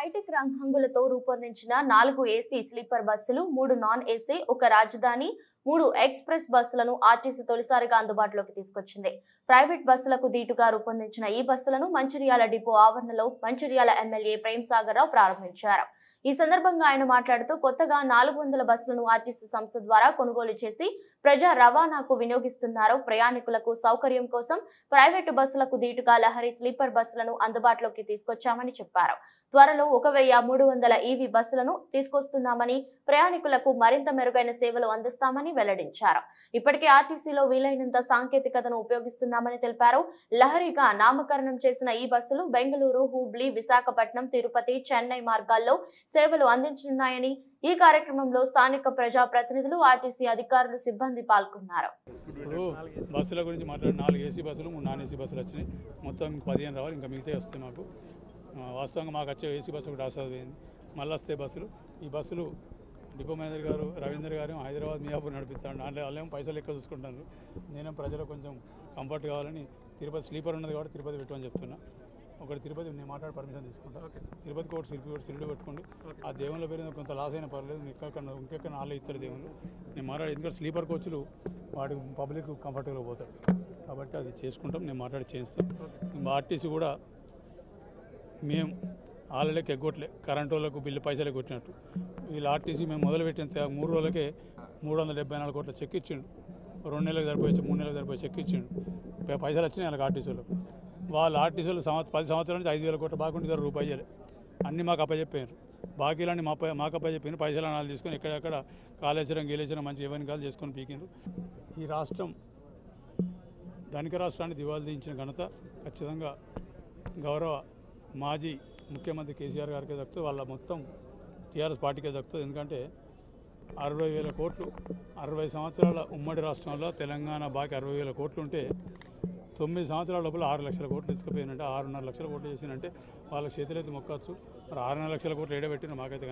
Hitech రంగులతో రూపొందించిన 4 AC sleeper బస్సులు, 3 నాన్ ఏసీ, ఒక రాజధాని, 3 ఎక్స్ప్రెస్ బస్సులను ఆర్టీసీ తొలిసారిగా అందుబాటులోకి తీసుకొచ్చింది. ప్రైవేట్ బస్సులకు దీటుగా రూపొందించిన ఈ బస్సులను మంచిర్యాల డిపో ఆవరణలో మంచిర్యాల ఎమ్మెల్యే ప్రేమ్ సాగర్ రావు ప్రారంభించారు. ఈ సందర్భంగా ఆయన మాట్లాడుతూ కొత్తగా 400 బస్సులను ఆర్టీసీ సంస్థ ద్వారా కొనుగోలు చేసి ప్రజా రవాణాకు వినియోగిస్తున్నారు. ప్రయాణికులకు సౌకర్యం కోసం ప్రైవేటు బస్సులకు దీటుగా లహరి స్లీపర్ బస్సులను అందుబాటులోకి తీసుకొచ్చామని చెప్పారు. త్వరలో 1300 ఈవీ బస్సులను తీసుకొస్తున్నామని, ప్రయాణికులకు మరింత మెరుగైన సేవలు అందిస్తామని వెల్లడించారు. ఇప్పటికే ఆర్టీసీలో వీలైనంత సాంకేతికతను ఉపయోగిస్తున్నామని తెలిపారు. లహరిగా నామకరణం చేసిన ఈ బస్సులు బెంగళూరు, హుబ్లీ, విశాఖపట్నం, తిరుపతి, చెన్నై మార్గాల్లో సేవలు అందించనున్నాయని, ఈ కార్యక్రమంలో స్థానిక ప్రజా ప్రతినిధులు, ఆర్టీసీ అధికారులు, సిబ్బంది పాల్గొన్నారు. ఇప్పుడు బస్సుల గురించి మాట్లాడి 4 ఏసీ బస్సులు, 3 నాన్ ఏసీ బస్సులు వచ్చినాయి. మొత్తం 15 రావాలి, ఇంకా మిగతా వస్తాయి. మాకు వాస్తవంగా మాకు వచ్చే ఏసీ బస్సు ఒకటి ఆసాదైంది, మళ్ళీ వస్తాయి బస్సులు. ఈ బస్సులు డిపో మేనేజర్ గారు రవీందర్ గారు హైదరాబాద్ మియాపూర్ నడిపిస్తాడు. దాంట్లో వాళ్ళేమో పైసలు ఎక్కువ చూసుకుంటారు. నేనేం ప్రజలకు కొంచెం కంఫర్ట్ కావాలని తిరుపతి స్లీపర్ ఉన్నది కాబట్టి తిరుపతి పెట్టమని చెప్తున్నా. ఒకటి తిరుపతి నేను మాట్లాడి పర్మిషన్ తీసుకుంటా. తిరుపతికి ఒకటి సిరిడి పెట్టుకోండి. ఆ దేవుళ్ళ పేరు కొంత లాస్ అయినా పర్లేదు, ఇంకెక్కడ నాలుగు ఇస్తారు దేవుళ్ళు. నేను మాట్లాడి ఎందుకంటే స్లీపర్ కోచ్లు వాటి పబ్లిక్ కంఫర్టబుల్గా పోతాడు కాబట్టి అది చేసుకుంటాం. నేను మాట్లాడి చేయిస్తాం. ఆర్టీసీ కూడా మేము ఆళ్ళకి ఎగ్గొట్టలే, కరెంటు వాళ్ళకు బిల్లు పైసలే కొట్టినట్టు. వీళ్ళు ఆర్టీసీ మేము మొదలుపెట్టిన 3 రోజులకే 374 కోట్ల చెక్ ఇచ్చిండు. 2 నెలలకు సరిపోయి 3 నెలలకు సరిపోయి చెక్ ఇచ్చిండు. పైసలు వచ్చినాయి వాళ్ళకి ఆర్టీసీలో. వాళ్ళు ఆర్టీసీలు 10 సంవత్సరాల నుంచి 5,000 కోట్ల బాగుంటే రూపాయలు అన్నీ మాకు అప్పచెప్పారు. బాకీలన్నీ మాకు అప్పచెప్పిన పైసలు అనాలు తీసుకొని ఎక్కడెక్కడ కాళేశ్వరం గీలేశ్వరం మంచి ఎవరిని కాలు చేసుకొని పీకిండ్రు. ఈ రాష్ట్రం ధనిక రాష్ట్రాన్ని దివాళీ తీయించిన ఘనత ఖచ్చితంగా గౌరవ మాజీ ముఖ్యమంత్రి కేసీఆర్ గారికే దక్కుతుంది. వాళ్ళ మొత్తం టీఆర్ఎస్ పార్టీకే దక్కుతుంది. ఎందుకంటే 60,000 కోట్లు 60 సంవత్సరాల ఉమ్మడి రాష్ట్రంలో తెలంగాణ బాకీ 60,000 కోట్లు ఉంటే 9 సంవత్సరాల లోపల 6 లక్షల కోట్లు తీసుకుపోయినంటే 6.5 లక్షల కోట్లు చేసినంటే వాళ్ళకి చేతులైతే మొక్కవచ్చు. మరి 6.5 లక్షల కోట్లు ఏడబెట్టిన మాకైతే